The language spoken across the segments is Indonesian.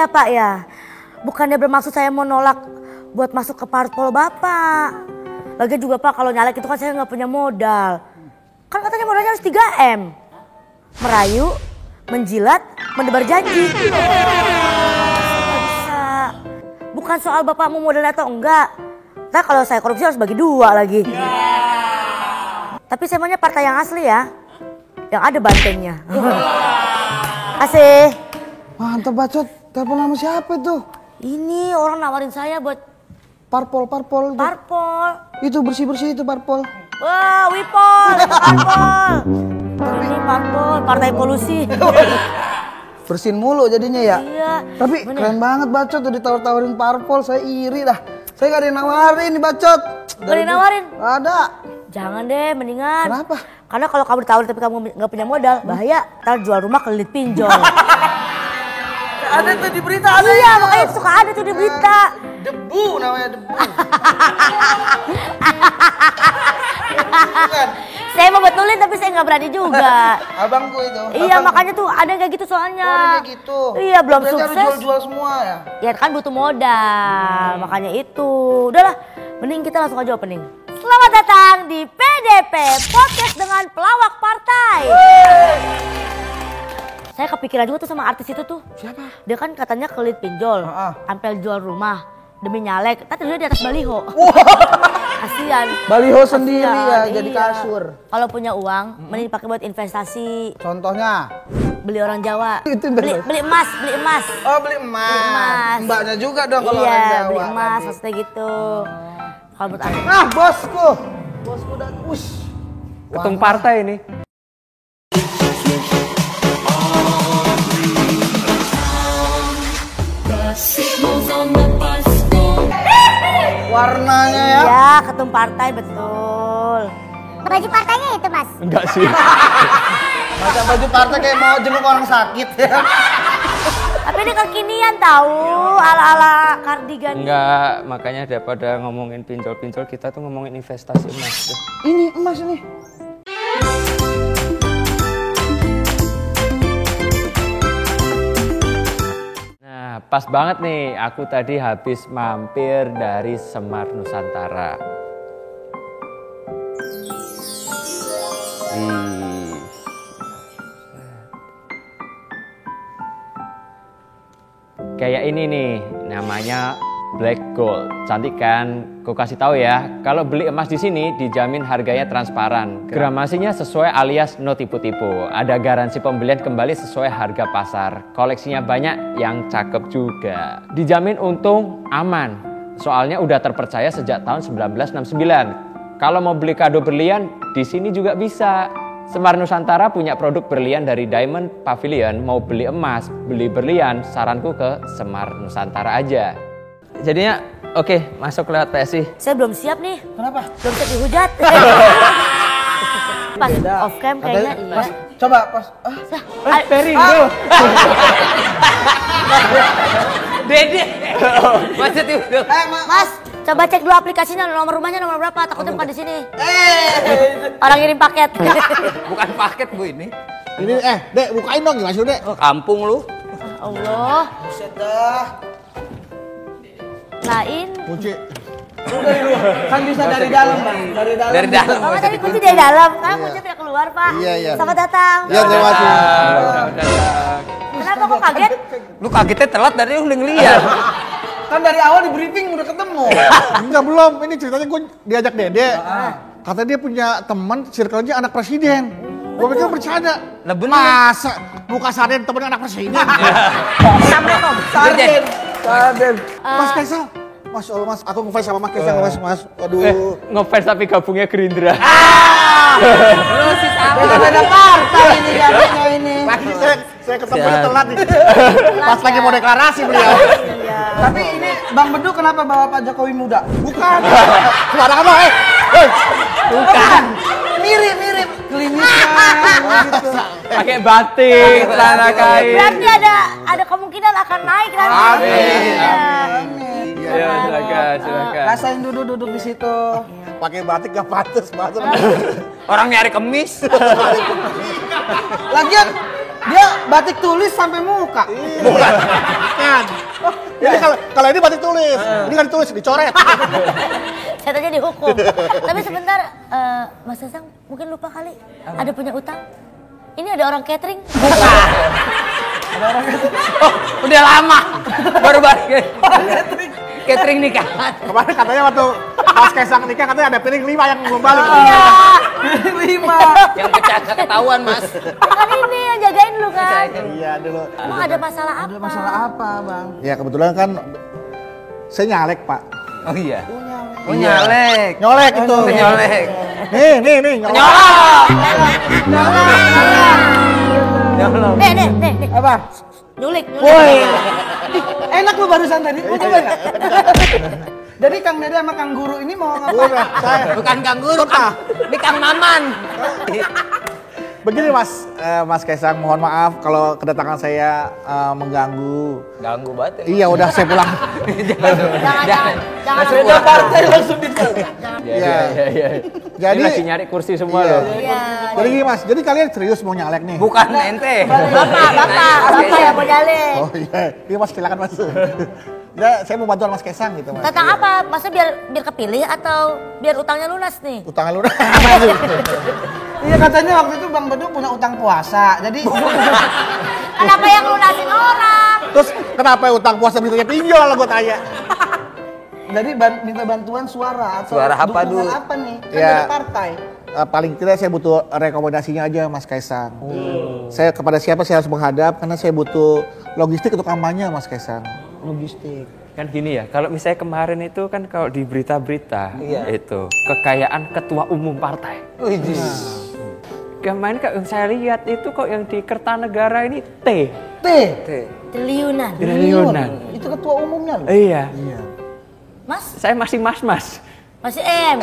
Iya Pak ya, bukannya bermaksud saya mau nolak buat masuk ke parpol Bapak. Lagian juga Pak kalau nyalek itu kan saya nggak punya modal. Kan katanya modalnya harus 3M. Merayu, menjilat, mendebar janji. Nggak bisa. Bukan soal Bapak mau modal atau enggak. Nah kalau saya korupsi harus bagi 2 lagi. Tapi saya maunya partai yang asli ya. Yang ada bantengnya. Kasih. Mantap bacot. Telepon sama siapa itu? Ini orang nawarin saya buat Parpol. parpol. Itu bersih-bersih itu parpol. Wah, Wipol, itu parpol. Ini parpol, partai polusi. Bersihin mulu jadinya ya? Iya. Tapi bener. keren banget bacot tuh ditawar-tawarin parpol. Saya iri dah. Saya gak ada yang nawarin nih bacot. Gak ada yang nawarin? Ada. Jangan deh, mendingan. Kenapa? Karena kalau kamu ditawarin tapi kamu gak punya modal, bahaya. Ntar jual rumah kelilit pinjol. Ada tuh di berita ada. Iya, makanya suka ada tuh di berita. Debu namanya debu. Saya mau betulin tapi saya nggak berani juga. Abangku itu. Iya, makanya tuh ada yang kayak gitu soalnya. Oh, ada kayak gitu. Iya, belum Berarti sukses. harus jual-jual semua ya? Ya kan butuh modal, makanya itu. Udahlah, mending kita langsung aja opening. Selamat datang di PDP, podcast dengan pelawak partai. Saya kepikiran juga tuh sama artis itu tuh. Siapa? Dia kan katanya kelit pinjol, sampai jual rumah demi nyalek. Tadi dia di atas baliho. Kasian. Baliho sendiri ya, Kasian, jadi iya. kasur. Kalau punya uang, mending dipakai buat investasi. Contohnya? Beli orang Jawa. Itu beli emas. Oh beli emas. Mbaknya juga dong kalau orang Iya, Jawa. beli emas, tadi. maksudnya gitu. Kalau menurut aku. Ah bosku. Bosku udah us. Ketum partai ini. Warnanya ya. Iya, ketum partai betul. Baju partainya itu mas? Enggak sih. Macam baju partai kayak mau jenguk orang sakit ya. Tapi ini kekinian tahu, ala-ala kardigan. Enggak, makanya daripada ngomongin pinjol-pinjol kita tuh ngomongin investasi emas. Ini emas nih. Nah, pas banget nih, aku tadi habis mampir dari Semar Nusantara. Wih. Kayak ini nih, namanya Black Gold. Cantik kan? Kau kasih tahu ya, kalau beli emas di sini dijamin harganya transparan. Gramasinya sesuai alias no tipu-tipu. Ada garansi pembelian kembali sesuai harga pasar. Koleksinya banyak yang cakep juga. Dijamin untung aman. Soalnya udah terpercaya sejak tahun 1969. Kalau mau beli kado berlian, di sini juga bisa. Semar Nusantara punya produk berlian dari Diamond Pavilion. Mau beli emas, beli berlian, saranku ke Semar Nusantara aja. Jadinya oke, masuk lewat PSI. Saya belum siap nih. Kenapa? Belum siap dihujat. Pas off cam kayaknya iya. Pas, coba pas. Perindo. Dede. Macet itu. Mas, coba cek dulu aplikasinya, nomor rumahnya nomor berapa? Takutnya bukan di sini. Orang ngirim paket. Bukan paket Bu ini. Ini Dek, bukain dong gimana sih, Dek? Oh, kampung lu. Allah. Buset dah. Lain. Kunci. Kan bisa dari dalam bang. Dari dalam. Dari dalam. Bapak tadi kunci dari dalam, kan kunci tidak keluar Pak. Iya. Selamat datang. Iya, terima kasih. Kenapa kok kaget? Lu kagetnya telat dari udah ngeliat. Kan dari awal di briefing udah ketemu. Enggak belum, ini ceritanya gue diajak Dede. Katanya dia punya teman, circle-nya anak presiden. Gue pikir bercanda. Lah bener. Masa muka Sarden temennya anak presiden? Sarden. Mas Kaisal. Mas Allah mas, aku ngefans sama Mas Kaisal mas. Waduh. Ngefans tapi gabungnya Gerindra. Beda-beda partai ini jadinya ini. Lagi saya ketemunya telat nih. Pas lagi mau deklarasi beliau. Tapi ini Bang Bedu kenapa bawa Pak Jokowi muda? Bukan. Sembarangan lo, Bukan. Mirip klinisnya. Gitu. Pakai batik, celana kain. Berarti ada kemungkinan akan naik nanti. Amin. Iya. Ya, silakan. Rasain duduk di situ. Pakai batik gak pantas banget. Orang nyari kemis. Lagian Dia batik tulis sampai muka. Bukan. Ini kalau ini batik tulis, ini kan ditulis, dicoret. Saya tanya dihukum. Tapi sebentar, Mas Sesang mungkin lupa kali. Ada punya utang? Ini ada orang catering. Oh, udah lama. Baru balik. Catering nikahan. Kemarin katanya waktu Mas Kaisang nikah katanya ada piring 5 yang belum balik. Iya. 5. Yang pecah ketahuan, Mas. Kan ini yang jagain lu kan. Iya dulu. Emang ada masalah apa? Ada masalah apa, Bang? Ya kebetulan kan saya nyalek Pak. Oh iya. Oh nyalek. Nyolek itu. Nyolek. Nih, nyolek. Nyolok. Nyolok. Nih. Apa? Nyulik. Woi. Enak lu barusan tadi. Mau coba enggak? Jadi Kang Dede sama Kang Guru ini mau ngapain? Saya. Bukan Kang Guru, Kang. Ini Kang Maman. Begini Mas Kaisang, mohon maaf kalau kedatangan saya mengganggu. Ganggu banget. Iya udah saya pulang. Jangan. Beda partai langsung dipulang. Iya. Jadi Ini lagi nyari kursi semua loh. Iya. Jadi gini Mas, jadi kalian serius mau nyalek nih? Bukan ente. Bapak yang mau nyalek. Oh iya, iya Mas silakan Mas. Ya, saya mau bantuan Mas Kaisang gitu Mas. Tentang apa? Masa biar kepilih atau biar utangnya lunas nih? Utang lu dah. Iya katanya waktu itu Bang Bedu punya utang puasa. Jadi Kenapa yang lunasin orang? Terus kenapa utang puasa beritanya pinjol gue tanya? jadi minta bantuan suara atau Suara apa dukungan dulu? apa nih? Kan Ya. beda partai. Paling tidak saya butuh rekomendasinya aja Mas Kaisang. Saya kepada siapa saya harus menghadap karena saya butuh logistik untuk kampanye Mas Kaisang. Logistik. Kan gini ya, kalau misalnya kemarin itu kan kalau di berita-berita Iya. itu kekayaan ketua umum partai. Widih. Kemarin yang saya lihat itu kok yang di Kertanegara ini T. Triliunan. Triliunan. Itu ketua umumnya loh. Iya. Mas, Saya masih mas-mas. masih M.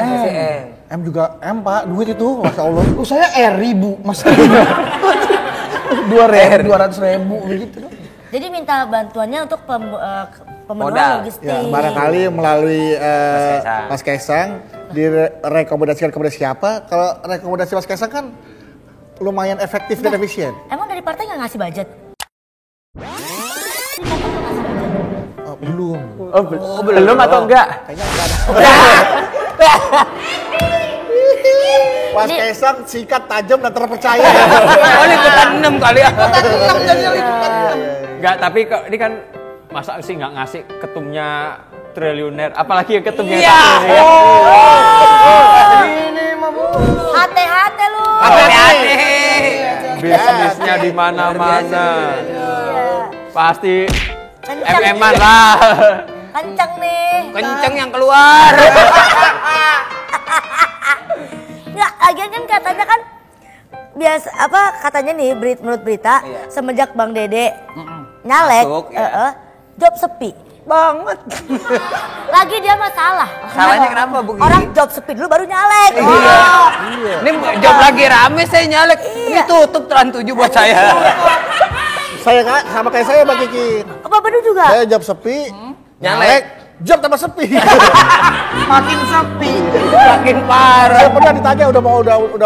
M juga M Pak, duit itu Masya Allah. Oh saya R1000 Mas. 200.000 begitu dong. Jadi minta bantuannya untuk pemenuhan Modal. logistik. Ya, barangkali melalui Kaisang. Mas Kaisang direkomendasikan kepada siapa? Kalau rekomendasi Mas Kaisang kan lumayan efektif dan efisien. Emang dari partai nggak ngasih budget? Oh, belum. Oh, belum atau enggak? Mas Kaisang sikat tajam dan terpercaya. Oh, liputan 6 kali ya. Enggak, tapi kok ini kan masa sih nggak ngasih ketumnya triliuner, apalagi yang ketumnya satu ya. Ini mah Bu. Hati-hati lu. Hati-hati. Bisnisnya di mana-mana. Pasti Kencang. MM-an lah. Kencang nih. Kenceng yang keluar. Nggak, lagian kan katanya kan biasa apa katanya nih menurut berita semenjak Bang Dede nyalek, Masuk, ya. job sepi. Banget. Lagi dia masalah. Salahnya kenapa Bu? Orang job sepi dulu baru nyalek. Ini job lagi rame saya nyalek. Ini tutup Trans 7 buat saya. Saya sama kayak saya Mbak Kiki. Apa bener juga? Saya job sepi, nyalek, job tambah sepi. Makin sepi. Makin parah. Saya pernah ditanya udah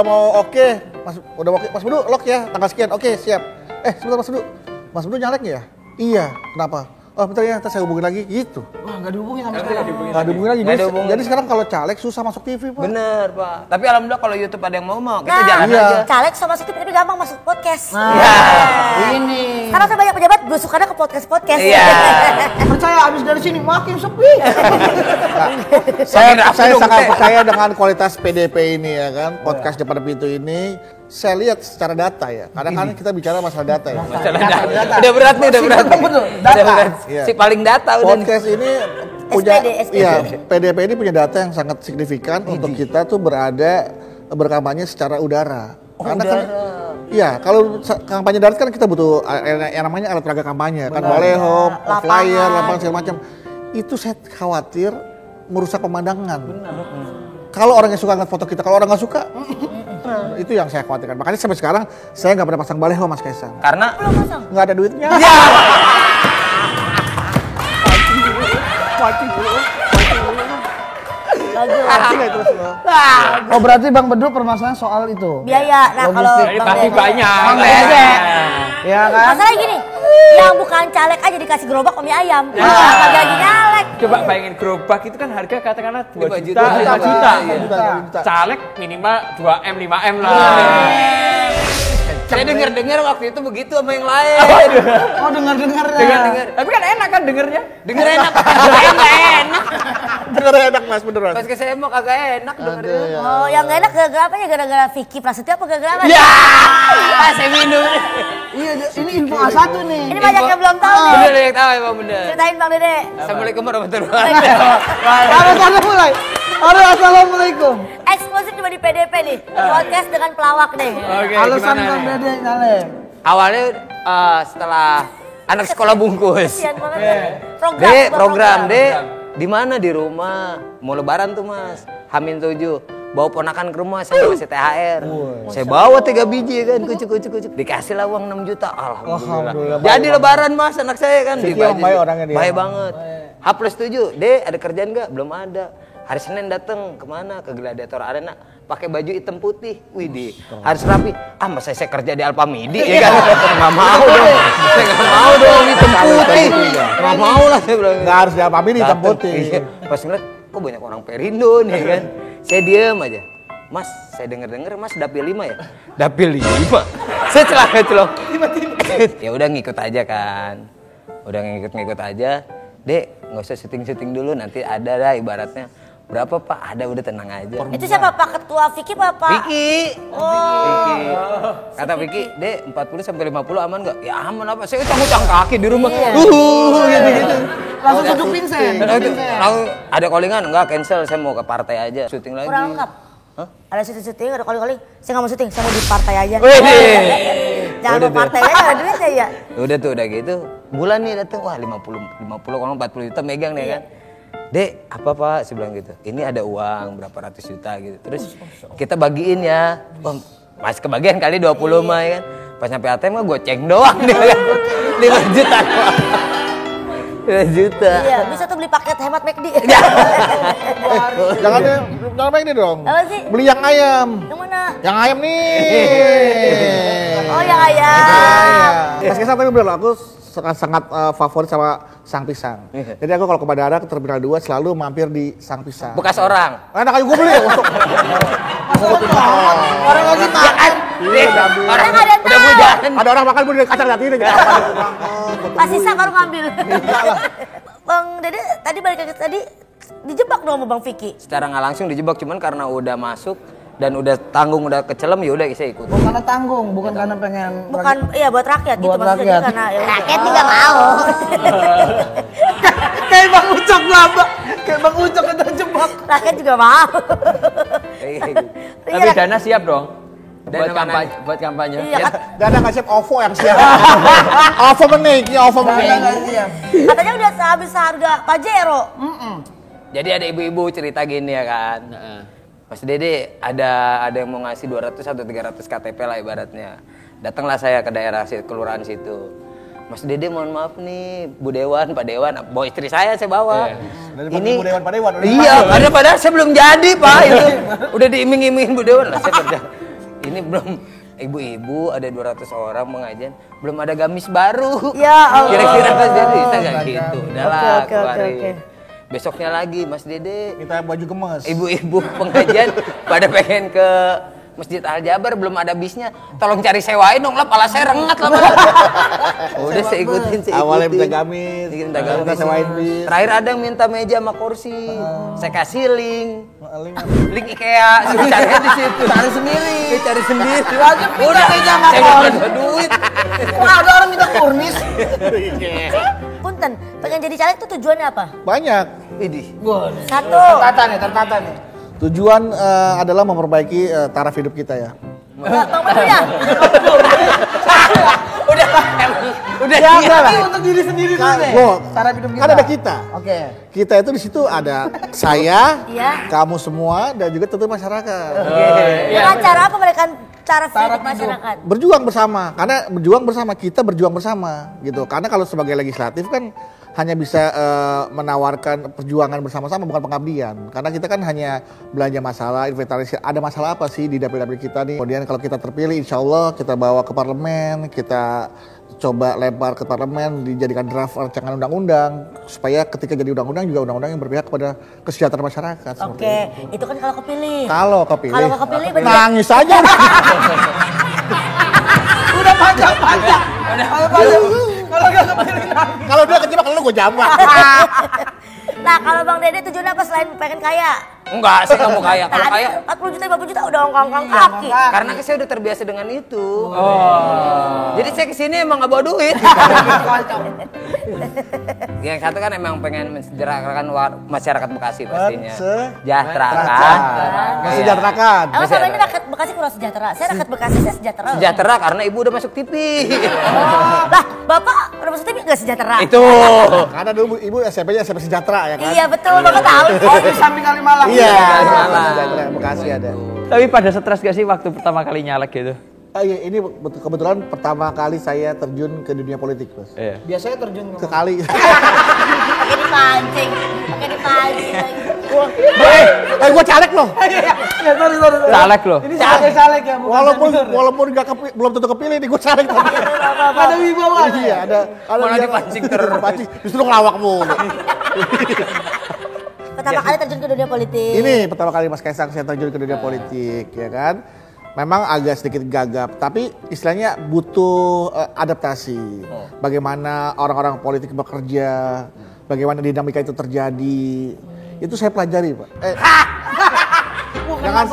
mau oke, Mas udah oke, Mas Bedu lock ya tanggal sekian, oke siap. Sebentar Mas Bedu nyalek ya? Iya, kenapa? Oh bentar ya, ntar saya hubungin lagi gitu. Wah nggak dihubungin sama sekali. Nggak dihubungin lagi. Nggak Jadi, dihubungin. jadi sekarang kalau caleg susah masuk TV Pak. Bener Pak. Tapi alhamdulillah kalau YouTube ada yang mau kita Nah, jalan iya. aja. caleg sama masuk TV tapi gampang masuk podcast. Ini. Sekarang saya banyak pejabat belusukannya ke podcast. Iya. Percaya abis dari sini makin sepi. Saya rapi dong, sangat Teh. percaya dengan kualitas PDP ini ya kan, podcast depan pintu ini. Saya lihat secara data ya. Kadang-kadang kita bicara masalah data ya. Masalah data. Udah berat nih, udah berat. Betul, Udah data. berat. Iya. Si paling data udah nih. Podcast ini punya, SPD. iya, PDP ini punya data yang sangat signifikan untuk kita tuh berkampanye secara udara. Karena kan, iya, kalau kampanye darat kan kita butuh yang namanya alat peraga kampanye, kan baleho, flyer, lapangan segala macam. Itu saya khawatir merusak pemandangan. Kalau orang yang suka ngeliat foto kita, kalau orang nggak suka, itu yang saya khawatirkan. Makanya sampai sekarang saya nggak pernah pasang baleho Mas Kaisang. Karena Belum pasang. Nggak ada duitnya. Ngerti nggak terus lo? Oh berarti Bang Bedu permasalahan soal itu. Biaya. Nah kalau Logistik. Bang Pasti Dede. banyak. Bang Dede. Ya kan? Masalahnya gini, yang bukan caleg aja dikasih gerobak mie ayam. Apalagi lagi nyalek. Coba bayangin gerobak itu kan harga katakanlah 2 5 juta, juta. 5 juta. Juta. Caleg minimal 2M, 5M lah. Saya dengar waktu itu begitu sama yang lain. Oh dengar-dengar ya. Dengar. Tapi kan enak kan dengernya? Dengar enak. Saya nggak enak. Bener enak mas, beneran. Pas ke saya mau kagak enak dengernya. Oh, yang gak enak gara-gara apa ya? Gara-gara Vicky Prasetyo apa gara-gara apa? Ya, saya minum. Iya ini info A1 nih. Ini banyak yang belum tahu nih. Bener yang tahu emang bener. Ceritain Bang Dede. Assalamualaikum warahmatullahi wabarakatuh. Harus mulai. Harus assalamualaikum. Eksklusif cuma di PDP nih. Podcast dengan pelawak nih. Oke, Alasan gimana Bang nih? Dede nyalek. Awalnya setelah anak sekolah bungkus. Kasian banget. Program. Di mana di rumah? Mau lebaran tuh Mas. Hamin 7. Bawa ponakan ke rumah saya kasih THR. Saya bawa 3 biji kan, kucuk. Dikasih lah uang 6 juta. Alhamdulillah. Jadi lebaran Mas anak saya kan. Si Kiong baik orangnya dia. Baik banget. H+7. Dek, ada kerjaan enggak? Belum ada. Hari Senin datang kemana? Ke Gladiator Arena. Pakai baju hitam putih. Widih. Harus rapi. Masa saya kerja di Alpamidi ya kan? Nggak mau dong. Saya nggak mau dong hitam putih. Nggak mau lah saya bilang. Nggak harus diapa-apain hitam Dateng. putih. Iya. Pas ngeliat, kok banyak orang Perindo nih kan. Saya diem aja. Mas, saya denger Mas dapil 5 ya? Dapil 5? Saya celaka. Ya udah ngikut aja kan. Udah ngikut aja. Dek, nggak usah syuting dulu, nanti ada dah ibaratnya. Berapa Pak? Ada, udah tenang aja. Itu siapa Pak? Ketua Vicky Pak? Vicky. Oh. Vicky. Kata Vicky, Dek 40 sampai 50 aman nggak? Ya aman apa? Saya utang kaki di rumah. Gitu. Langsung duduk Vincent. Lalu ada callingan? Enggak, cancel. Saya mau ke partai aja. Syuting lagi. Kurang lengkap. Hah? Ada syuting, ada calling. Saya nggak mau syuting, saya mau di partai aja. Jangan Udah mau partai aja, ada duitnya ya. Udah tuh, udah gitu. Bulan nih datang, wah 50 kalau 40 juta megang nih kan. Dek, apa Pak? Saya bilang gitu. Ini ada uang berapa ratus juta gitu. Terus kita bagiin ya. Wah, masih kebagian kali 20 mah ya kan. Pas sampai ATM mah goceng doang dia kan. 5 juta. 5 juta. Iya, bisa tuh beli paket hemat McD. Jangan main ini dong. Apa sih? Beli yang ayam. Yang mana? Yang ayam nih. Oh, yang ayam. Mas Kesan tapi bener loh, aku sangat favorit sama Sang Pisang. Jadi aku kalau ke bandara ke Terminal 2 selalu mampir di Sang Pisang. Bekas orang. Enak aja gue beli ya. Orang lagi makan. Orang ada udah bujan. Ada orang makan gue dari kacar hati ini. Pas sisa baru ngambil. Bang Dede tadi balik ke tadi dijebak dong sama Bang Vicky. Secara nggak langsung dijebak, cuman karena udah masuk dan udah tanggung, udah kecelem, ya udah saya ikut. Bukan karena tanggung, bukan karena pengen. Bukan, iya buat rakyat gitu Buat maksudnya rakyat. dia karena ya udah. Rakyat juga mau. Kayak Bang Ucok laba. Kayak Bang Ucok kita jebak. Rakyat juga mau. Tapi dana siap dong. Dana mana? Buat kampanye. Iya kan, Gak ada nggak siap OVO yang siap. OVO menaiknya OVO menaik. katanya udah sehabis harga Pajero. Jadi ada ibu-ibu cerita gini ya kan. Mas Dede ada yang mau ngasih 200 atau 300 KTP lah ibaratnya. Datanglah saya ke daerah kelurahan situ. Mas Dede mohon maaf nih, Bu Dewan, Pak Dewan, bawa istri saya bawa. Dari Bu Dewan, Pak Dewan. Iya, padahal saya belum jadi Pak itu. Udah diiming-imingin Bu Dewan lah saya kerja. Ini belum, ibu-ibu ada 200 orang pengajian, belum ada gamis baru. Ya Allah. Kira-kira Mas Dede bisa nggak gitu? Udah lah, Oke. keluarin. Besoknya lagi Mas Dede, Kita baju gemes. ibu-ibu pengajian pada pengen ke Masjid Al-Jabar, belum ada bisnya. Tolong cari sewain dong lah, pala saya rengat lah. Udah saya ikutin. Awalnya minta gamis, Minta gamis. kita sewain bis. Terakhir ada yang minta meja sama kursi. Saya kasih link IKEA, cari di situ. Cari sendiri. Cari sendiri. Udah meja sama Saya nggak kursi. ada duit. Wah ada orang minta kurnis. Punten, pengen jadi caleg tuh tujuannya apa? Banyak. Idih. Satu. Tertata nih. Tujuan adalah memperbaiki taraf hidup kita ya. Bang Bedu ya? Udah Ya siap. tapi untuk diri sendiri dulu deh. Loh, Cara hidup kita. kan ada kita. Oke. Kita itu di situ ada saya, Iya. kamu semua, dan juga tentu masyarakat. Dengan cara apa mereka cara Taraf hidup hidup. masyarakat? Berjuang bersama, karena berjuang bersama kita berjuang bersama gitu. Karena kalau sebagai legislatif kan hanya bisa menawarkan perjuangan bersama-sama, bukan pengabdian. Karena kita kan hanya belanja masalah, inventarisir ada masalah apa sih di dapil-dapil kita nih. Kemudian kalau kita terpilih, insya Allah kita bawa ke parlemen, kita coba lempar ke parlemen, dijadikan draft rancangan undang-undang, supaya ketika jadi undang-undang juga undang-undang yang berpihak kepada kesejahteraan masyarakat. Oke, itu kan kalau kepilih. Kalau kepilih, Kalau kepilih berarti nangis aja. Udah panjang. Kalau nggak kepilih nangis. Kalau dia kejebak lu gue jambak. Nah, kalau Bang Dede tujuannya apa selain pengen kaya? Enggak, saya nggak mau kaya. Kalau kaya 40 juta, 50 juta udah ongkang kaki. karena saya udah terbiasa dengan itu. Jadi saya kesini emang nggak bawa duit. Yang satu kan emang pengen mensejahterakan masyarakat Bekasi pastinya. Sejahterakan. Mensejahterakan. Emang selama ini rakyat Bekasi kurang sejahtera? Saya rakyat Bekasi, saya sejahtera. Sejahtera karena ibu udah masuk TV. Lah, Bapak udah masuk TV nggak sejahtera? Itu. Karena dulu ibu SMP-nya SMP Sejahtera ya kan? Iya betul, Bapak tahu. Oh, di samping Kalimalang. Iya, Kalimalang. Sejahtera Bekasi ada. Tapi pada stres gak sih waktu pertama kali nyalek gitu? Iya, ini kebetulan pertama kali saya terjun ke dunia politik, Bos. Iya. Biasanya terjun ke Sekali. Pakai dipancing lagi. Gue caleg loh. Ya, sorry. Caleg loh. Ini caleg ya, bukan senior. Walaupun belum tentu kepilih nih gue caleg. Ada wibawa. Iya, ada Malah yang- dipancing terus. Dipancing. Justru ngelawak mulu. Pertama kali terjun ke dunia politik. Ini pertama kali Mas Kaisang saya terjun ke dunia politik, ya kan? Memang agak sedikit gagap, tapi istilahnya butuh adaptasi. Bagaimana orang-orang politik bekerja, bagaimana dinamika itu terjadi, itu saya pelajari, Pak.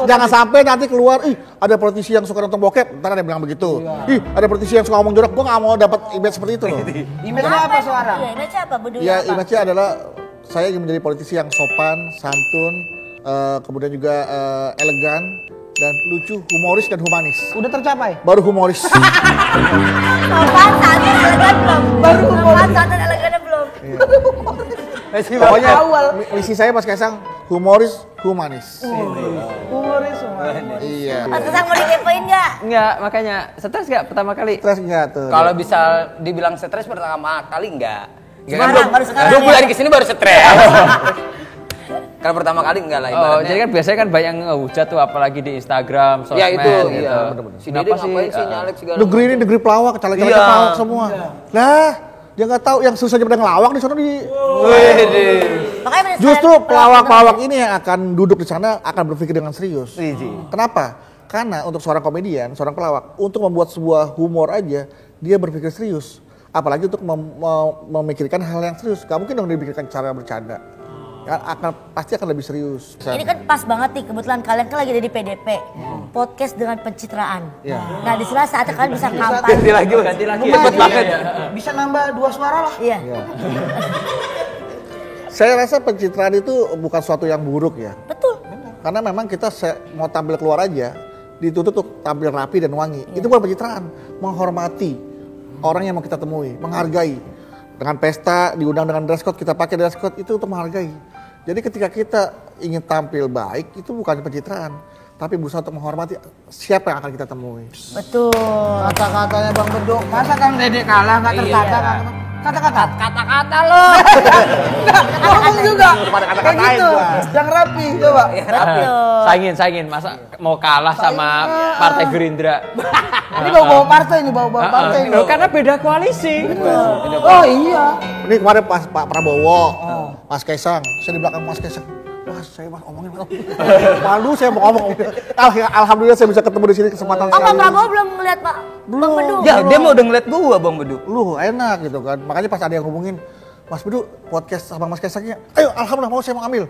Jangan sampai nanti keluar, ada politisi yang suka nonton bokep, ntar ada yang bilang begitu. Ada politisi yang suka ngomong jorok, gue gak mau dapat image seperti itu loh. Image-nya apa sekarang? Iya, image-nya apa? Budaya Ya, apa? image-nya adalah saya ingin menjadi politisi yang sopan, santun, kemudian juga elegan, dan lucu, humoris, dan humanis. Udah tercapai? Baru humoris. Sopan, santun, elegan belum? Baru sopan, santun, elegannya belum. Pokoknya Awal. misi saya Mas Kaisang, humoris, humanis. Humoris semua. Iya. Mas Kesang mau dikepoin nggak? Enggak, makanya stres gak pertama kali? Stres enggak tuh? Kalau bisa dibilang stres pertama kali enggak. Baru sekarang 2 bulan ya? kesini baru stres. Kalau pertama kali enggak lah Oh, ibaratnya. jadi kan biasanya kan banyak ngehujat tuh apalagi di Instagram, sosmed Ya itu, gitu. iya. Si Dede Kenapa ngapain sih sih, nyalek segala negeri ini negeri pelawak, caleg-caleg Iya. pelawak semua. Lah, dia nggak tahu yang susah aja pada ngelawak di sana di. Makanya bener, Justru saya- pelawak-pelawak ini yang akan duduk di sana akan berpikir dengan serius. Kenapa? Karena untuk seorang komedian, seorang pelawak, untuk membuat sebuah humor aja, dia berpikir serius. Apalagi untuk memikirkan hal yang serius. Gak mungkin dong dia pikirkan cara bercanda. Pasti akan lebih serius. Ini kan pas banget nih, kebetulan kalian kan lagi ada di PDP. Podcast dengan pencitraan. Iya. Nah, di sela saatnya kalian bisa kampanye. ganti lagi. Cepet banget. Bisa nambah 2 suara lah. Iya. Saya rasa pencitraan itu bukan suatu yang buruk ya. Betul. Karena memang kita mau tampil keluar aja, dituntut untuk tampil rapi dan wangi. Itu bukan pencitraan, menghormati orang yang mau kita temui, menghargai. Dengan pesta, diundang dengan dress code, kita pakai dress code, itu untuk menghargai. Jadi ketika kita ingin tampil baik, itu bukan pencitraan, tapi berusaha untuk menghormati siapa yang akan kita temui. Betul. Kata-katanya Bang Beduk. Masa Kang Dede kalah nggak tertata? Kata-kata lo. Ngomong juga. Pada Kayak kata-katain gitu. gua. Yang rapi coba. Saingin, masa mau kalah sama Partai Gerindra? Ini bawa-bawa partai nih, bawa-bawa partai nih. Loh, karena beda koalisi. Oh iya. Ini kemarin pas Pak Prabowo, Mas Kaisang, saya di belakang Mas Kaisang. Mas, saya omongin malu saya mau ngomong. Alhamdulillah saya bisa ketemu di sini kesempatan Oh, Pak sekali. Prabowo belum ngeliat Pak Bang Beduk? Ya, dia mau udah ngeliat gua Bang Beduk. Lu enak gitu kan. Makanya pas ada yang hubungin, Mas Bedu podcast sama Mas Kaisangnya, ayo alhamdulillah mau saya mau ambil.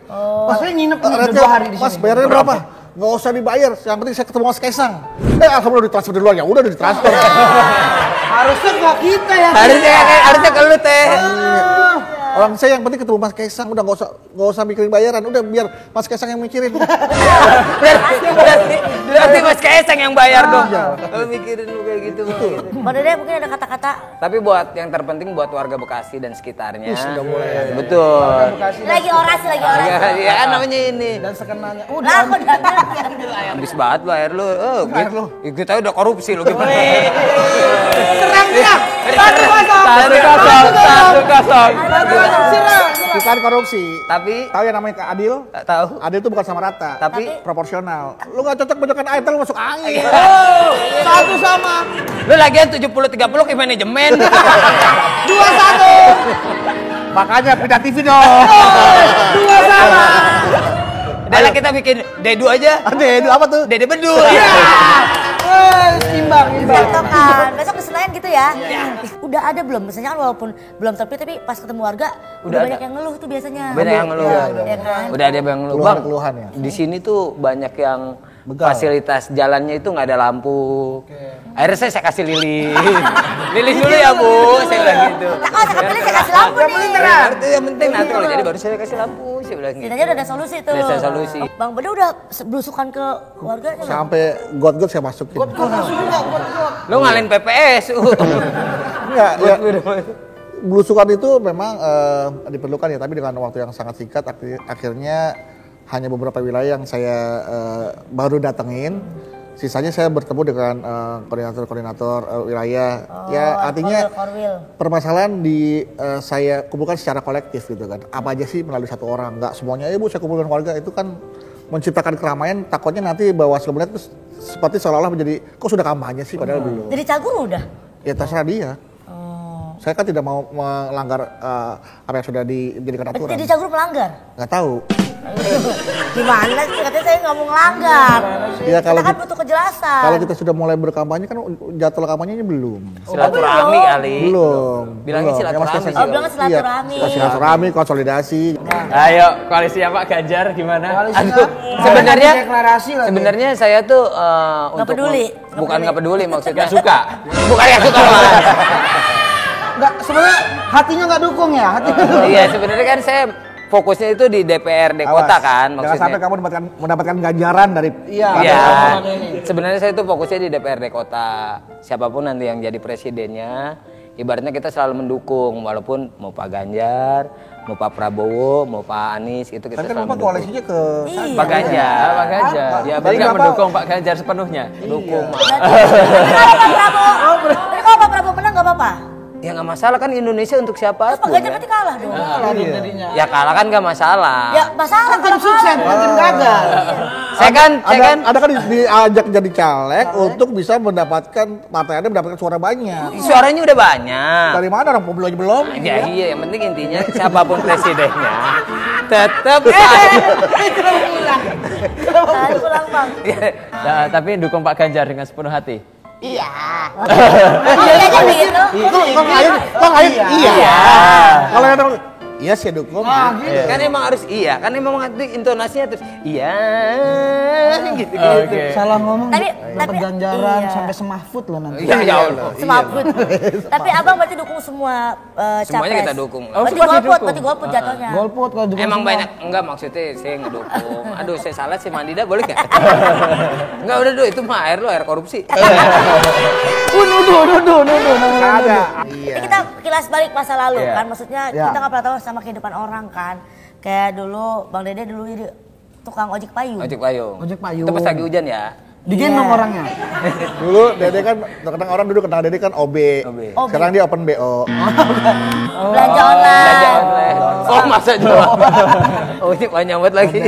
Mas saya nginep nih udah Rate-nya, 2 hari di sini. Mas bayarnya berapa? Nggak usah dibayar, yang penting saya ketemu Mas Kaisang. Alhamdulillah ditransfer di luar, ya udah ditransfer. Harusnya nggak kita ya. Harusnya ke lu teh. Orang saya yang penting ketemu Mas Kaisang, udah nggak usah mikirin bayaran, udah biar Mas Kaisang yang mikirin. Berarti Mas Kaisang yang bayar dong. Lu mikirin lu kayak gitu. Bang Dede mungkin ada kata-kata. Tapi buat yang terpenting buat warga Bekasi dan sekitarnya. Sudah mulai. Betul. Lagi orasi. Ya kan namanya ini. Dan sekenanya. Lah, aku udah Habis banget lu air lu. Kita udah korupsi lu gimana? Serang dia. 1-0. 1-0. Bukan korupsi. Tapi Tahu yang namanya adil? tak tahu. Adil itu bukan sama rata. Tapi Proporsional. Lu nggak cocok bacokan air, lu masuk angin. Satu sama. lu lagian 70-30 ke manajemen. 2-1. Makanya pindah TV dong. 2 sama. Udah lah kita bikin D2 aja. Ade, apa tuh? Dede bedul. Imbang. Kan besok ke Senayan gitu ya. Udah ada belum? Misalnya kan walaupun belum terpilih tapi pas ketemu warga udah ada. banyak yang ngeluh tuh biasanya. Banyak yang ngeluh. Ya kan? Udah ada yang ngeluh. Bang, Keluhan ya. di sini tuh banyak yang Begal. fasilitas jalannya itu nggak ada lampu. Akhirnya saya kasih lilin. Lilin dulu ya Bu, saya bilang gitu. Nah, kalau saya pilih saya kasih lampu nih. Itu yang penting nanti kalau jadi baru saya kasih lampu, saya bilang gitu. Setidaknya udah ada solusi tuh. Udah ada solusi. Bang Bedu udah belusukan ke warganya nggak? Sampai got saya masukin. Lu ngalahin PPSU. Enggak, ya. Belusukan itu memang diperlukan ya, tapi dengan waktu yang sangat singkat. Akhirnya hanya beberapa wilayah yang saya baru datengin. Sisanya saya bertemu dengan koordinator-koordinator wilayah. Ya artinya Korwil. permasalahan saya kumpulkan secara kolektif gitu kan. Apa aja sih melalui satu orang? Enggak semuanya, Bu saya kumpulkan warga, itu kan menciptakan keramaian. Takutnya nanti Bawaslu melihat terus seperti seolah-olah menjadi kok sudah kampanye sih padahal belum. Jadi cagur udah. Ya terserah dia. Saya kan tidak mau melanggar apa yang sudah dijadikan aturan. Jadi cagur melanggar. Nggak tahu. Gimana sih? Katanya saya nggak mau ngelanggar. Ya, kalau kita kan kita- butuh kejelasan. Kalau kita sudah mulai berkampanye kan jadwal kampanyenya belum. Silaturahmi kali. Belum. Bilangnya belum. silaturahmi maksudnya sih. Oh, bilangnya silaturahmi. Iya, silaturahmi, konsolidasi. Ayo koalisi Pak Ganjar gimana? Aduh, sebenarnya deklarasi lagi. sebenarnya saya tuh untuk peduli. bukan nggak peduli maksudnya Nggak suka. bukan nggak suka Mas. Enggak, sebenarnya hatinya nggak dukung ya, hatinya. Iya sebenarnya kan saya fokusnya itu di DPRD kota kan Jangan maksudnya. sampai kamu mendapatkan ganjaran dari Iya. Iya. Sebenarnya saya itu fokusnya di DPRD kota. Siapapun nanti yang jadi presidennya, ibaratnya kita selalu mendukung walaupun mau Pak Ganjar, mau Pak Prabowo, mau Pak Anies itu kita Kan selalu Bapak mendukung. koalisinya ke Pak Ganjar, Pak Ganjar. Ya, Jadi nggak Bapak- mendukung Pak Ganjar sepenuhnya. dukung Mas. Kalau Pak Prabowo, tapi kalau Pak Prabowo menang nggak apa-apa. Ya nggak masalah kan Indonesia untuk siapa Terus Pak Ganjar berarti kalah dong. Ya kalah kan nggak masalah. Ya masalah Tim kalau sukses, kalah. tim gagal. Saya kan ada kan diajak jadi caleg untuk bisa mendapatkan partai Anda mendapatkan suara banyak. suaranya udah banyak. Dari mana orang pemilu aja belum? Ya iya, yang penting intinya siapapun presidennya tetap Nah, pulang Bang. Nah, tapi dukung Pak Ganjar dengan sepenuh hati. Iya. Iya aja begitu. Kok lain? Iya. Kalau yang iya sih dukung. kan emang harus iya, kan emang nanti intonasinya terus iya gitu. Oke. Salah ngomong Tapi dapat ganjaran iya. sampai semahfut loh nanti. Ya ya Allah. Semaput. Tapi Abang berarti dukung semua Semuanya capres. kita dukung. Berarti semua golput, didukung. berarti golput jatuhnya. Golput kalau dukung Emang semua. banyak enggak maksudnya saya ngedukung. Aduh saya salah si Mandida boleh nggak? Enggak udah itu mah air lo air korupsi. Nuduh. Ada. Ini kita kilas balik masa lalu Iya. kan, maksudnya Iya. kita nggak pernah tahu sama kehidupan orang kan. Kayak dulu Bang Dede dulu jadi tukang ojek payung. Ojek payung. Ojek payung. Itu pas lagi hujan ya. Digendong Iya. orangnya. Dulu Dede kan terkadang orang dulu kenal Dede kan OB. Sekarang dia open BO. Belanja online. Belanja online. Oh masa jual. Oh ini banyak banget lagi.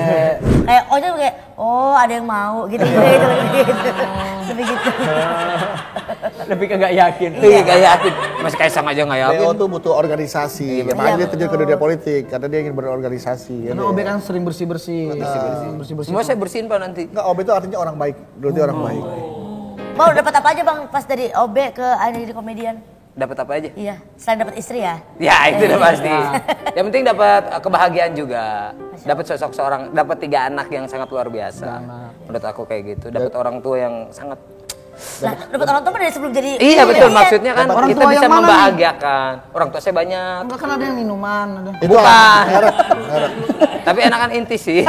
Kayak ojek kayak oh ada yang mau gitu. Lebih gitu. Lebih ke nggak yakin. Iya gak yakin. Mas Kaisang aja gak yakin. BO tuh butuh organisasi. Makanya dia terjun ke dunia politik karena dia ingin berorganisasi. Karena OB kan sering bersih-bersih. Bersih-bersih. Semua saya bersihin Pak nanti. Enggak, OB itu artinya orang baik. Dulu dia orang baik. Bang dapat apa aja Bang pas dari OB ke jadi komedian? Dapat apa aja? Iya, selain dapat istri ya. Ya itu udah pasti. Yang penting dapat kebahagiaan juga. Dapat sosok seorang, dapat 3 anak yang sangat luar biasa. Menurut aku kayak gitu. Dapat orang tua yang sangat. Nah, dapat orang tua dari sebelum jadi Iya betul komedian. maksudnya kan Orang kita tua bisa yang mana nih? membahagiakan. Orang tua saya banyak. Enggak kan ada yang minuman, ada. Itu Bukan. merek. Tapi enakan inti sih.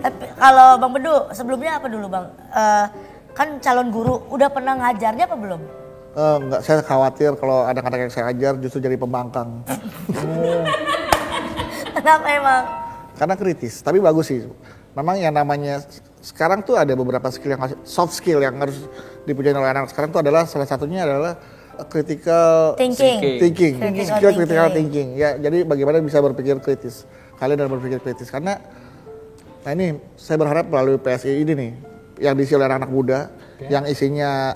Tapi kalau Bang Bedu sebelumnya apa dulu Bang? Kan calon guru, udah pernah ngajarnya apa belum? Enggak, saya khawatir kalau anak-anak yang saya ajar justru jadi pembangkang. Kenapa emang? Karena kritis, tapi bagus sih. Memang yang namanya sekarang tuh ada beberapa skill yang soft skill yang harus dipunyai oleh anak sekarang tuh adalah salah satunya adalah critical Thinking. skill critical thinking. Ya, jadi bagaimana bisa berpikir kritis. Kalian dalam berpikir kritis karena nah ini saya berharap melalui PSI ini nih yang diisi oleh anak muda yang isinya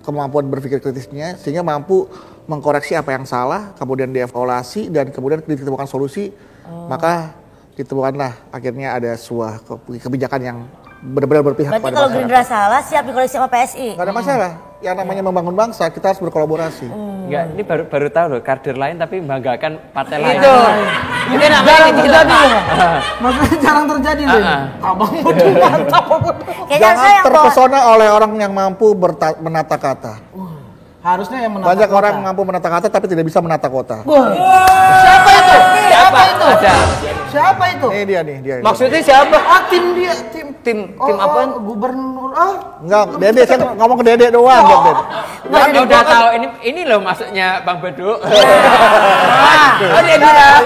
kemampuan berpikir kritisnya sehingga mampu mengkoreksi apa yang salah, kemudian dievaluasi dan kemudian ditemukan solusi. Maka ditemukanlah akhirnya ada sebuah kebijakan yang benar-benar berpihak Berarti pada kalau masyarakat. Gerindra salah siap dikoreksi sama PSI. Gak ada masalah. Yang namanya membangun bangsa kita harus berkolaborasi. Enggak, ini baru tahu loh, kader lain tapi membanggakan partai lain. Itu. Itu namanya Jarang gila, terjadi Pak. loh. Maksudnya jarang terjadi loh. Abang Budu mantap. Kayaknya saya Jangan yang bawa. terpesona oleh orang yang mampu menata kata. Harusnya yang menata Banyak kota. orang mampu menata kata tapi tidak bisa menata kota. Wah. Siapa itu? Siapa itu? Ada. Siapa itu? Ini dia nih, dia. Maksudnya siapa? Ah, tim dia, tim. Tim apaan? Gubernur. Enggak, Dede saya ngomong ke Dede doang, Dok, Dede. Kan udah tahu ini loh maksudnya Bang Bedu. Oh dia bilang.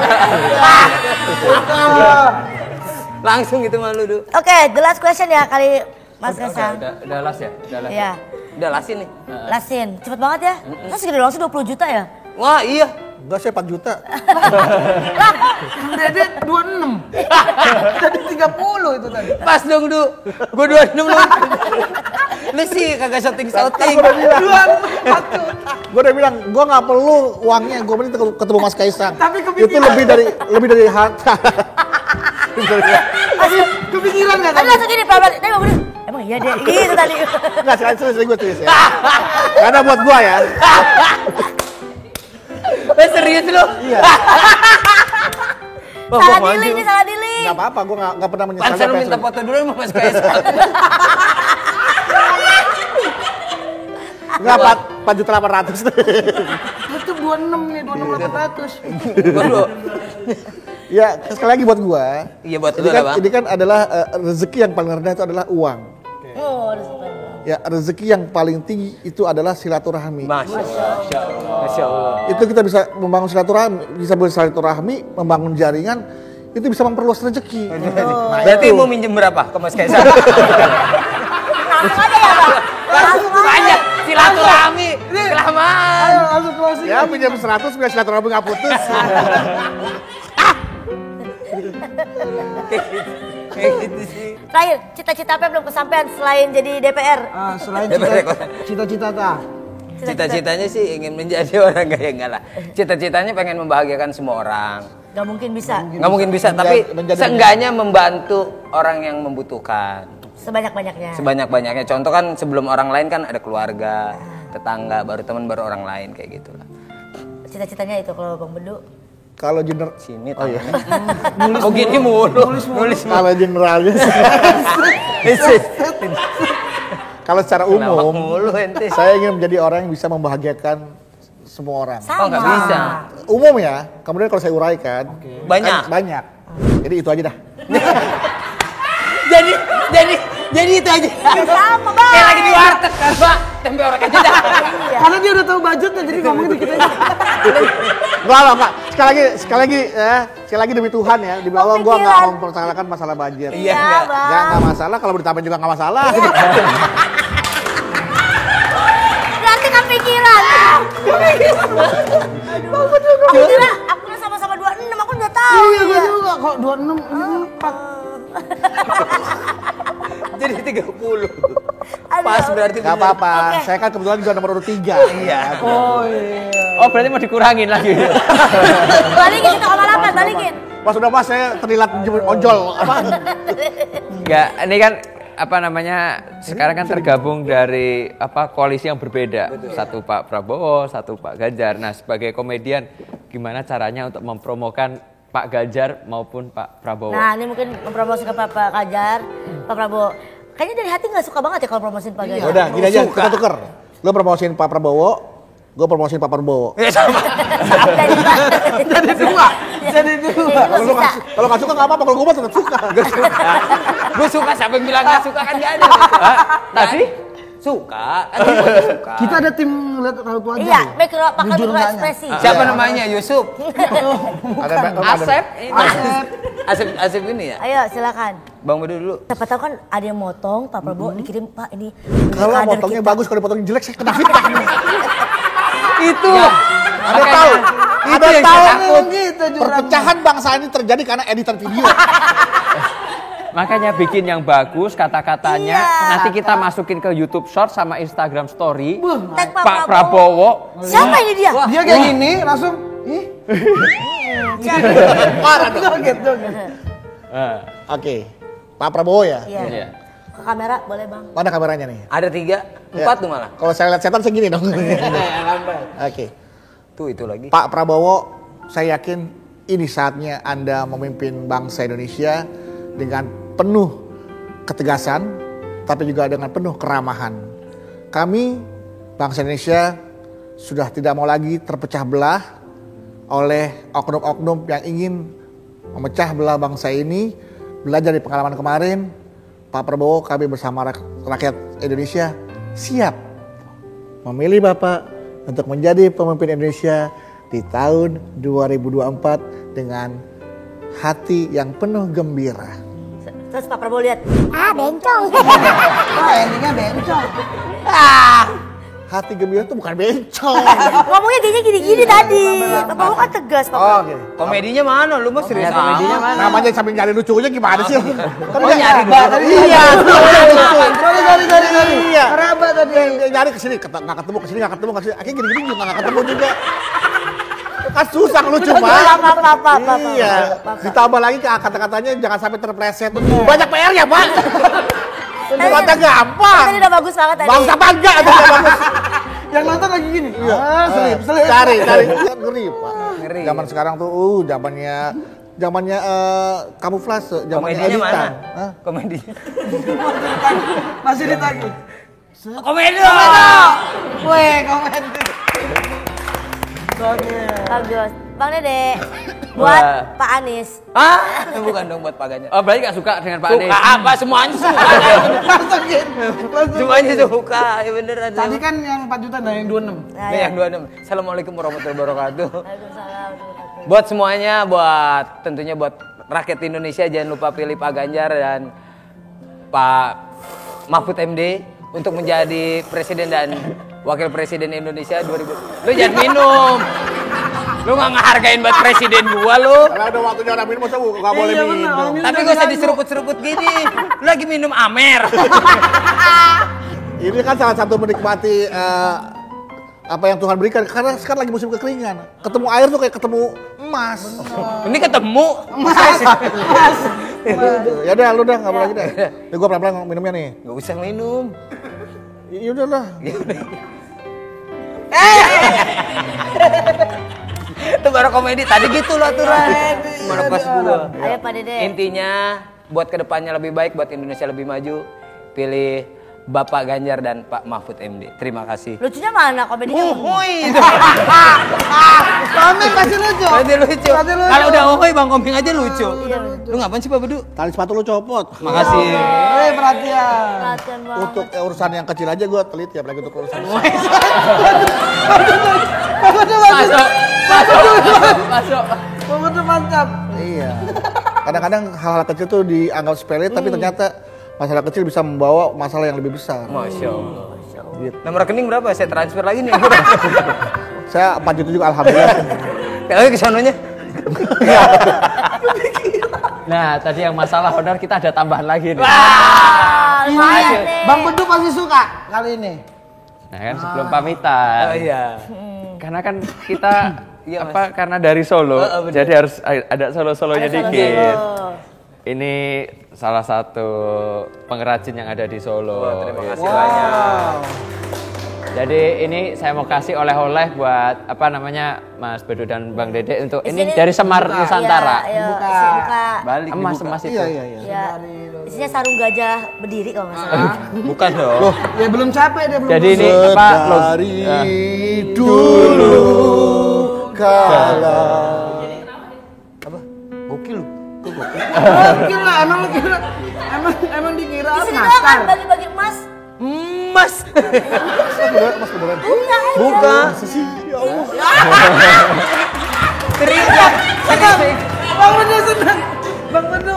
Langsung gitu malu Du. Oke, the last question ya kali Mas Kaisang. Udah las ya? Udah las. Iya, Udah lasin nih. lasin. Cepet banget ya. Terus segede langsung 20 juta ya? Wah iya. Enggak, saya 4 juta. Dede 26. Jadi 30 itu tadi. Pas dong Du. Gue 26 lu. Lu sih kagak shouting. Gue udah bilang, gue nggak perlu uangnya, gue penting ketemu Mas Kaisang. Tapi kepikiran. Itu lebih dari harta. Kepikiran nggak Tapi tadi? langsung gini, pelan-pelan. Tapi Bang Bedu, emang iya deh, gitu tadi. Enggak, serius gue serius ya. Karena buat gue ya. Serius lu? Iya. Wah, Salah gua dealing maju. nih, salah dealing. Gak apa-apa, gue gak pernah menyesal. Pansan lu minta foto dulu sama Mas Kaisang. Enggak, 4.800.000. Itu 26 nih, 26.800. Waduh. Ya, sekali lagi buat gue. Iya buat lu lah Bang. Ini kan adalah rezeki yang paling rendah itu adalah uang. Oh, udah selesai. Ya, rezeki yang paling tinggi itu adalah silaturahmi. Masya Allah. Masya Allah. Itu kita bisa membangun silaturahmi, membangun jaringan, itu bisa memperluas rezeki. Nah, Berarti itu. mau minjem berapa ke Mas Kaisang? Langsung aja ya, Bang. Langsung aja. Banyak silaturahmi. Kelamaan. Ayo langsung closing. Ya, pinjam 100 biar silaturahmi gak putus. Kayak gitu sih. Terakhir, cita-cita apa yang belum kesampaian selain jadi DPR? Selain DPR cita-cita ta. Cita-citanya sih ingin menjadi orang kaya enggak lah. Cita-citanya pengen membahagiakan semua orang. Gak mungkin bisa. Nggak mungkin bisa, tapi seenggaknya membantu orang yang membutuhkan. Sebanyak-banyaknya. Sebanyak-banyaknya. Contoh kan sebelum orang lain kan ada keluarga, tetangga, baru teman, baru orang lain kayak gitu lah. Cita-citanya itu kalau Bang Bedu. Kalau general, Sini oh iya. Oh gini mulu. Nulis Kalau generalnya sih. Kalau secara umum, mulu ente. saya ingin menjadi orang yang bisa membahagiakan semua orang. Sama. Oh nggak bisa. Umum ya, kemudian kalau saya uraikan, Banyak. kan banyak. Jadi itu aja dah. Jadi itu aja. Sama, Bang. Kayak lagi di warteg kan, Pak. Tempe orek aja dah. Karena dia udah tahu budgetnya, jadi ngomongin dikit aja. Enggak. Sekali lagi demi Tuhan ya, demi Allah gua enggak mau mempersalahkan masalah budget. Iya, Iya, enggak. Bang. Enggak masalah, kalau ditambahin juga enggak masalah. Berarti kepikiran. Aku kira aku udah sama-sama 26, aku udah tahu. Iya, gue juga. Kok 26, ini 4. Jadi 30. Aduh. Pas berarti. Enggak apa-apa, Oke. saya kan kebetulan juga nomor urut 3. Iya. Oh iya. Oh berarti mau dikurangin lagi. Balikin 1,8, balikin. Pas udah pas saya terlilat ojol. Apa? Enggak, ini kan apa namanya sekarang kan tergabung dari koalisi yang berbeda. Satu Pak Prabowo, satu Pak Ganjar. Nah sebagai komedian gimana caranya untuk mempromokan Pak Ganjar maupun Pak Prabowo? Nah ini mungkin mempromosikan Pak Ganjar, Pak Prabowo. Kayaknya dari hati nggak suka banget ya kalau promosiin Pak Ganjar. Udah, gini aja kita tuker. Lo promosiin Pak Prabowo, gue promosiin Pak Prabowo. Ya sama. Jadi dua. Kalau nggak suka nggak apa-apa, kalau gue mah tetap suka. Gue suka, siapa yang bilang gak suka kan gak ada. Tadi Suka, kan dia suka. Kita ada tim ngeliat raut wajah. Iya, loh. mikro pakai Jujur mikro nanya. ekspresi. Siapa namanya? Yusuf. Ada Asep, Asep ini ya? Ayo silakan. Bang Bedu dulu. Siapa tahu kan ada yang motong Pak Prabowo dikirim Pak ini. Kalau kader potongnya kita." bagus, kalau dipotongnya jelek saya kena fitnah. Itu. Ada tahu? Ada yang tahu? saya takut. Gitu jurang. Perpecahan bangsa ini terjadi karena editan video. Makanya bikin yang bagus kata-katanya. Iya. Nanti kita masukin ke YouTube Short sama Instagram Story. Tag Pak Prabowo. Siapa ini dia? Dia kayak gini langsung ih. Parah dong. Joget. Oke, Pak Prabowo ya. Iya. Iya. Ke kamera boleh bang. Mana kameranya nih? Ada 3, 4 tuh malah. Kalau saya lihat setan segini dong. Oke, Tuh itu lagi. Pak Prabowo, saya yakin ini saatnya Anda memimpin bangsa Indonesia dengan penuh ketegasan, tapi juga dengan penuh keramahan. Kami, bangsa Indonesia, sudah tidak mau lagi terpecah belah oleh oknum-oknum yang ingin memecah belah bangsa ini. Belajar dari pengalaman kemarin, Pak Prabowo, kami bersama rakyat Indonesia siap memilih Bapak untuk menjadi pemimpin Indonesia di tahun 2024 dengan hati yang penuh gembira. Terus Pak Prabowo lihat. Ah, bencong. Ah, endingnya bencong. Hati gembira itu bukan bencong. Ngomongnya kayaknya gini-gini tadi. Pak Prabowo kan tegas. Pak Oh, Prabowo. oke. Komedinya mana? Lu mah serius komedinya amat. mana? Namanya sambil nyari lucunya gimana sih? Kan Oh, dia- nyari Tadi Iya, Sorry. iya. Kerabat tadi. Dia nyari kesini, nggak ketemu, kesini nggak ketemu, kesini. Akhirnya gini-gini juga nggak ketemu juga. Kan susah lucu, Pak. Apa. Iya. Ditambah lagi kata-katanya jangan sampai terpleset. Banyak PR-nya, Pak. Kata gampang. Tadi udah bagus banget tadi. Bangsa bangga itu udah bagus. Yang nonton lagi gini. Iya. Selip. Cari. Ngeri, Pak. Ngeri. Zaman sekarang tuh zamannya kamuflase, zamannya Komedinya mana? editan. Hah? Komedinya. Masih ditagih. Komedi. Weh, komedi. Bagus. Bang Dede. Wah. Buat Pak Anies. Hah? Bukan dong buat Pak Ganjar. Oh, berarti gak suka dengan Pak Anies? Suka apa? Semuanya suka. Langsung gitu. Semuanya suka. Ya beneran. Tadi kan yang 4 juta dan yang 26. Nah, yang 26. Assalamualaikum warahmatullahi wabarakatuh. Waalaikumsalam. Buat semuanya, tentunya buat rakyat Indonesia jangan lupa pilih Pak Ganjar dan Pak Mahfud MD untuk menjadi presiden dan wakil presiden Indonesia 2000. Lu jangan minum. Lu nggak ngehargain buat presiden gua lu. Kalau udah waktunya orang minum, masa nggak boleh Iya, benar. minum. Orang minum Tapi jangan gak usah ganggu. diseruput-seruput gini. Lu lagi minum Amer. Ini kan salah satu menikmati apa yang Tuhan berikan. Karena sekarang lagi musim kekeringan. Ketemu air tuh kayak ketemu emas. Ini ketemu. Ya udah, lu dah nggak boleh lagi deh. Nih gua pelan-pelan minumnya nih. Gak usah minum. Ya udah lah. Itu baru komedi. Tadi gitu loh aturan. Mana pas gua. Ayo Pak Dede. Intinya buat kedepannya lebih baik, buat Indonesia lebih maju, pilih Bapak Ganjar dan Pak Mahfud MD. Terima kasih. Lucunya mana komedinya? Uhuy. Komeng pasti lucu. Berarti lucu. Pasti lucu. Kalau udah uhuy Bang Komeng aja lucu. Lu ngapain sih Pak Bedu? Tali sepatu lu copot. Makasih. Perhatian. Perhatian banget. Untuk urusan yang kecil aja gua teliti ya, apalagi untuk urusan. Masuk. Betul mantap. Iya. Kadang-kadang hal-hal kecil tuh dianggap sepele, tapi ternyata masalah kecil bisa membawa masalah yang lebih besar. Masya Allah. Nomor rekening berapa? Saya transfer lagi nih. Saya 4 juta juga alhamdulillah. Kayak ke sononya. Nah, tadi yang masalah honor kita ada tambahan lagi nih. Lumayan deh. Bang Bedu pasti suka kali ini. Nah kan sebelum pamitan. Oh iya. Karena kan kita Iya, Mas. karena dari Solo, bener. jadi harus ada solo-solonya Ada dikit. solo-solo. Ini salah satu pengrajin yang ada di Solo. Terima kasih banyak. Jadi ini saya mau kasih oleh-oleh buat apa namanya Mas Bedu dan Bang Dede untuk ini Isinya- dari Semar Nusantara. Iya, Buka. isi buka. Balik Emas itu. Iya. Ya, isinya sarung gajah berdiri kalau nggak salah. Bukan dong. Ya belum capek dia belum. Jadi ini apa? Dari dulu kala. Apa? Gokil lu. Gokil lah, emang lu kira emang dikira Di sini doang kan master. bagi-bagi emas. Mas. Mas beneran. Bukan. Teriak. Bang Bedu senang. Bang Bedu.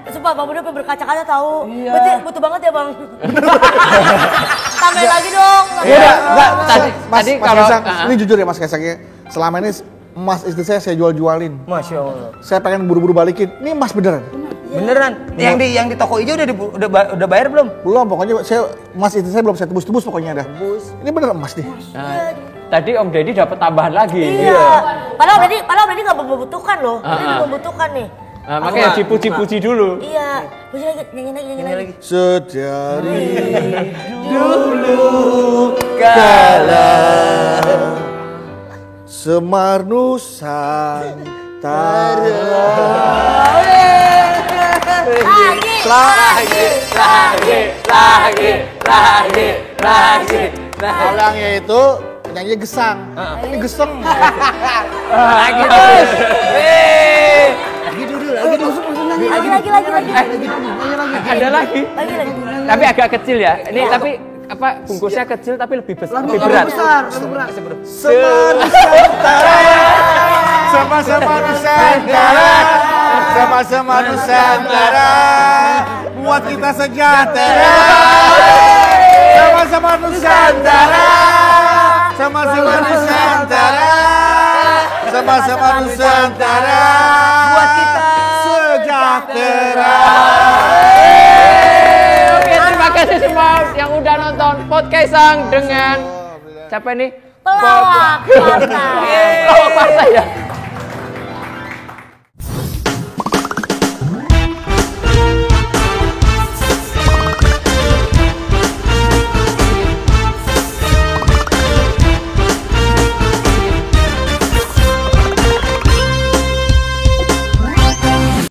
Sumpah Bang Bedu berkaca-kaca tahu. Berarti butuh banget ya Bang. tambahin lagi dong. Iya, enggak. Mas tadi Mas kalau- Kaisang, ini jujur ya Mas Kaisang ya. Selama ini emas istri saya jual-jualin. Masya Allah. Saya pengen buru-buru balikin. Ini emas beneran. Beneran? Yang di toko hijau udah bayar belum? Belum, pokoknya emas istri saya belum saya tebus-tebus pokoknya ada. Ini bener emas nih. Nah, tadi Om Deddy dapat tambahan lagi. Iya. Padahal Brady nggak membutuhkan loh. Dia juga membutuhkan nih. Nah, makanya dipuji-puji dulu. Iya. Puji lagi, nyanyi lagi. Sedari Kala Semar Nusantara. Lagi. Kalau yang itu penyanyi gesang. Ini geseng. lagi terus. Lagi. Ada lagi. Tapi agak kecil ya. Ini tapi apa bungkusnya kecil tapi lebih besar, lebih berat. Semar Nusantara. Sama-sama Nusantara. Sama-sama Nusantara. Buat kita sejahtera. Sama-sama Nusantara. Sama-sama Nusantara. Sama-sama Nusantara. Buat kita sejahtera. Oke, terima kasih semua yang udah nonton podcast Kaisang dengan siapa ini? Pelawak partai. Pelawak partai ya.